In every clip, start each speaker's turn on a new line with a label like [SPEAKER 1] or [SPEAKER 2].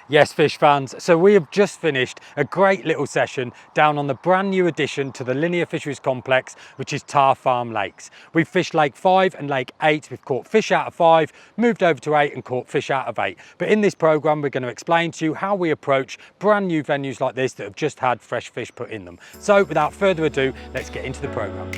[SPEAKER 1] Yes, fish fans. So we have just finished a great little session down on the brand new addition to the Linear Fisheries complex, which is Tar Farm Lakes. We've fished Lake 5 and Lake 8. We've caught fish out of 5, moved over to 8 and caught fish out of 8. But in this programme, we're going to explain to you how we approach brand new venues like this that have just had fresh fish put in them. So without further ado, let's get into the programme.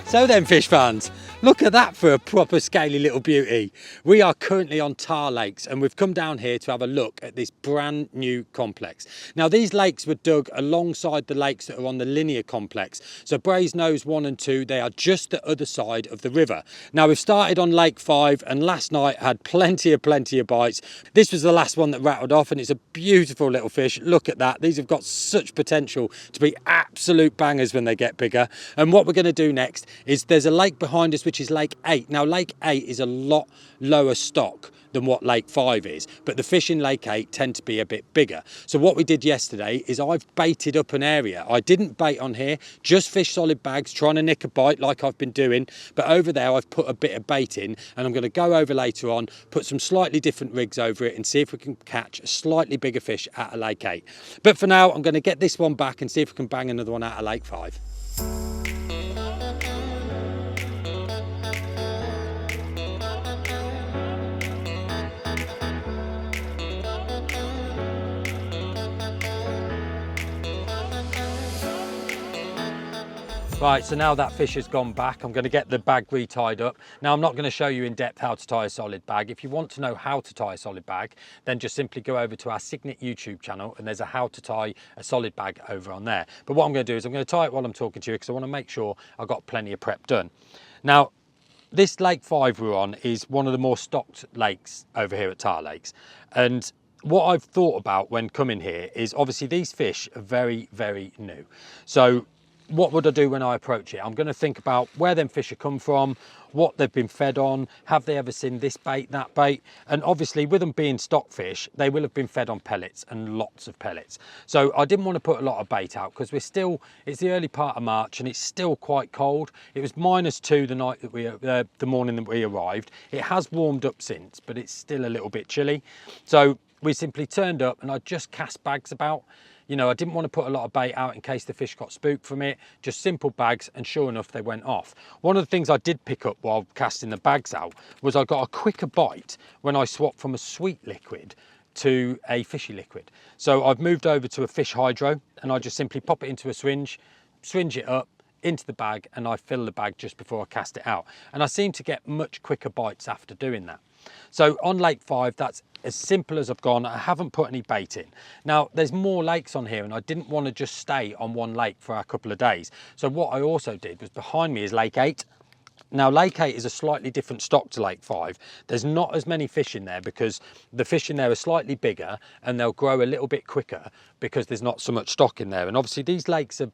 [SPEAKER 1] So then, fish fans, look at that for a proper scaly little beauty. We are currently on Tar Lakes and we've come down here to have a look at this brand new complex. Now these lakes were dug alongside the lakes that are on the Linear complex. So Brasenose 1 and 2, they are just the other side of the river. Now we've started on Lake 5 and last night had plenty of bites. This was the last one that rattled off and it's a beautiful little fish. Look at that. These have got such potential to be absolute bangers when they get bigger. And what we're going to do next is there's a lake behind us which is Lake 8. Now Lake 8 is a lot lower stock than what Lake 5 is, but the fish in Lake 8 tend to be a bit bigger. So what we did yesterday is I've baited up an area. I didn't bait on here, just fish solid bags, trying to nick a bite like I've been doing, but over there I've put a bit of bait in and I'm going to go over later on, put some slightly different rigs over it and see if we can catch a slightly bigger fish out of Lake 8. But for now I'm going to get this one back and see if we can bang another one out of Lake 5. Right, so now that fish has gone back, I'm going to get the bag re-tied up. Now I'm not going to show you in depth how to tie a solid bag. If you want to know how to tie a solid bag, then just simply go over to our Signet YouTube channel and there's a how to tie a solid bag over on there. But what I'm going to do is I'm going to tie it while I'm talking to you because I want to make sure I've got plenty of prep done. Now, this Lake 5 we're on is one of the more stocked lakes over here at Tar Lakes. And what I've thought about when coming here is obviously these fish are very, very new. So what would I do when I approach it? I'm going to think about where them fish have come from, what they've been fed on, have they ever seen this bait, that bait? And obviously with them being stock fish, they will have been fed on pellets and lots of pellets. So I didn't want to put a lot of bait out because it's the early part of March and it's still quite cold. It was -2 the night that the morning that we arrived. It has warmed up since, but it's still a little bit chilly. So we simply turned up and I just cast bags about. You know, I didn't want to put a lot of bait out in case the fish got spooked from it, just simple bags, and sure enough, they went off. One of the things I did pick up while casting the bags out was I got a quicker bite when I swapped from a sweet liquid to a fishy liquid. So I've moved over to a fish hydro and I just simply pop it into a swinge it up into the bag and I fill the bag just before I cast it out. And I seem to get much quicker bites after doing that. So on Lake 5, that's as simple as I've gone. I haven't put any bait in. Now, there's more lakes on here and I didn't want to just stay on one lake for a couple of days. So what I also did was behind me is Lake 8. Now, Lake 8 is a slightly different stock to Lake 5. There's not as many fish in there because the fish in there are slightly bigger and they'll grow a little bit quicker because there's not so much stock in there. And obviously these lakes are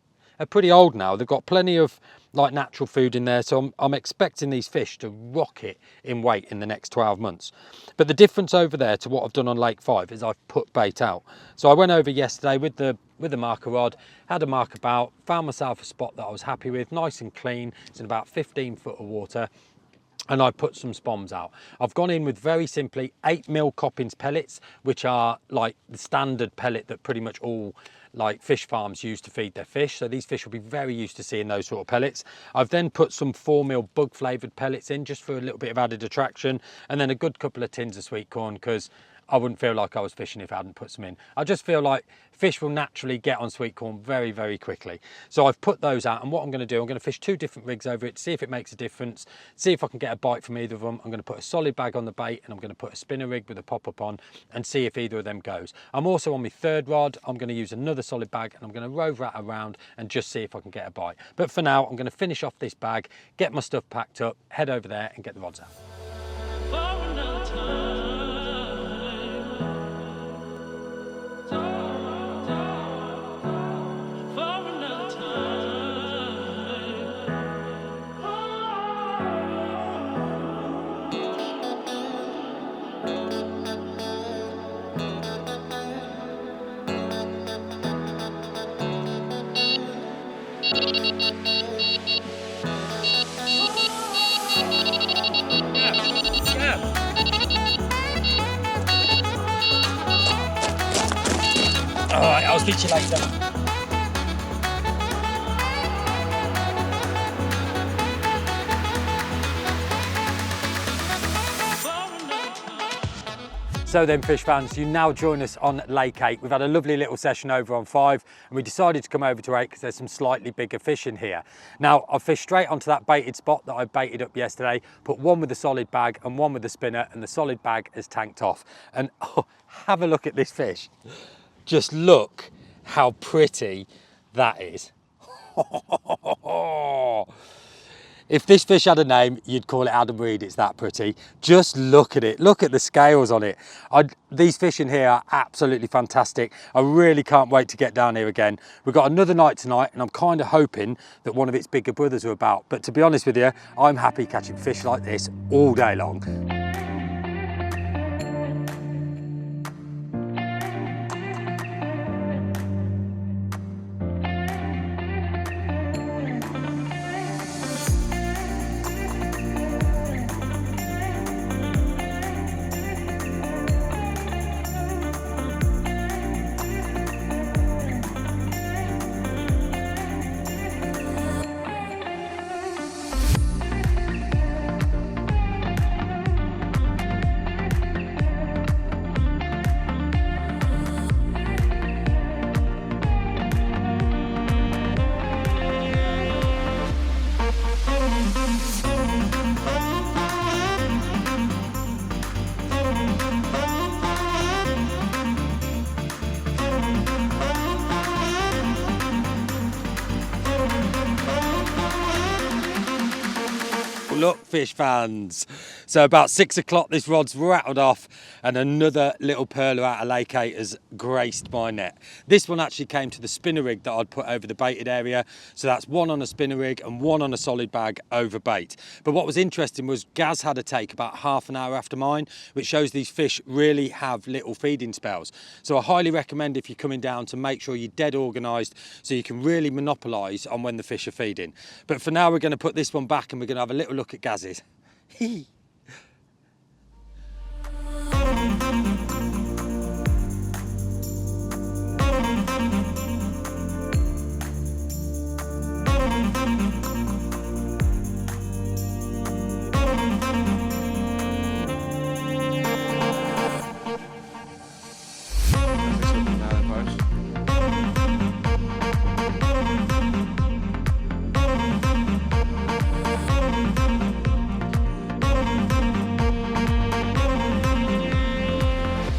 [SPEAKER 1] pretty old now. They've got plenty of like natural food in there, so I'm expecting these fish to rocket in weight in the next 12 months. But the difference over there to what I've done on Lake 5 is I've put bait out. So I went over yesterday with the marker rod, had a mark about, found myself a spot that I was happy with, nice and clean. It's in about 15 foot of water. And I put some spoms out. I've gone in with very simply 8mm Coppins pellets, which are like the standard pellet that pretty much all like fish farms use to feed their fish. So these fish will be very used to seeing those sort of pellets. I've then put some 4mm bug flavoured pellets in just for a little bit of added attraction, and then a good couple of tins of sweet corn because I wouldn't feel like I was fishing if I hadn't put some in. I just feel like fish will naturally get on sweet corn very, very quickly. So I've put those out, and what I'm going to do, I'm going to fish 2 different rigs over it, see if it makes a difference, see if I can get a bite from either of them. I'm going to put a solid bag on the bait, and I'm going to put a spinner rig with a pop-up on and see if either of them goes. I'm also on my 3rd rod. I'm going to use another solid bag, and I'm going to rove that around and just see if I can get a bite. But for now, I'm going to finish off this bag, get my stuff packed up, head over there and get the rods out. All right, I'll speak to you later. So then, fish fans, you now join us on Lake 8. We've had a lovely little session over on 5, and we decided to come over to 8 because there's some slightly bigger fish in here. Now, I've fished straight onto that baited spot that I baited up yesterday, put one with the solid bag and one with the spinner, and the solid bag has tanked off. And oh, have a look at this fish. Just look how pretty that is. If this fish had a name, you'd call it Adam Reed. It's that pretty. Just look at it. Look at the scales on it. These fish in here are absolutely fantastic. I really can't wait to get down here again. We've got another night tonight, and I'm kind of hoping that one of its bigger brothers are about. But to be honest with you, I'm happy catching fish like this all day long. Look, fish fans, so about 6 o'clock this rod's rattled off and another little perler out of Lake 8 has graced my net. This one actually came to the spinner rig that I'd put over the baited area, so that's one on a spinner rig and one on a solid bag over bait. But what was interesting was Gaz had a take about half an hour after mine, which shows these fish really have little feeding spells. So I highly recommend, if you're coming down, to make sure you're dead organised so you can really monopolise on when the fish are feeding. But for now, we're going to put this one back and we're going to have a little look at Gaz's.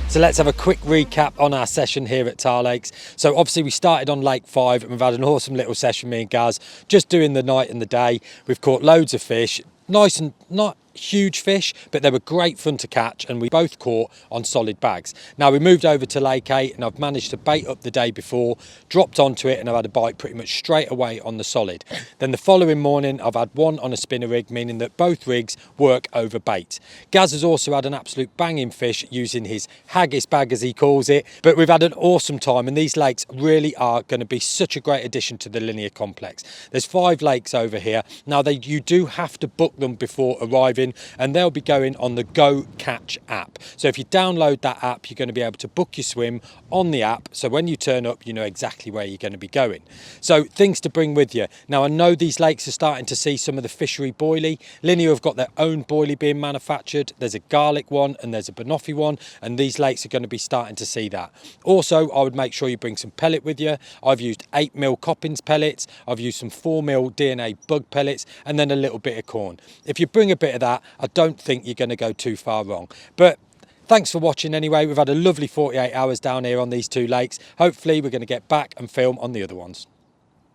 [SPEAKER 1] So let's have a quick recap on our session here at Tar Lakes. So obviously we started on Lake 5 and we've had an awesome little session, me and Gaz, just doing the night and the day. We've caught loads of fish, nice and not huge fish, but they were great fun to catch, and we both caught on solid bags. Now we moved over to Lake 8 and I've managed to bait up the day before, dropped onto it, and I've had a bite pretty much straight away on the solid. Then the following morning I've had one on a spinner rig, meaning that both rigs work over bait. Gaz has also had an absolute banging fish using his haggis bag, as he calls it, but we've had an awesome time, and these lakes really are going to be such a great addition to the Linear complex. There's 5 lakes over here. Now you do have to book them before arriving, fishing, and they'll be going on the Go Catch app. So if you download that app, you're going to be able to book your swim on the app, so when you turn up you know exactly where you're going to be going. So things to bring with you. Now I know these lakes are starting to see some of the fishery boilie. Linear have got their own boilie being manufactured. There's a garlic one and there's a banoffee one, and these lakes are going to be starting to see that. Also, I would make sure you bring some pellet with you. I've used 8mm Coppins pellets, I've used some 4mm DNA bug pellets, and then a little bit of corn. If you bring a bit of that, I don't think you're going to go too far wrong. But thanks for watching anyway. We've had a lovely 48 hours down here on these two lakes. Hopefully we're going to get back and film on the other ones.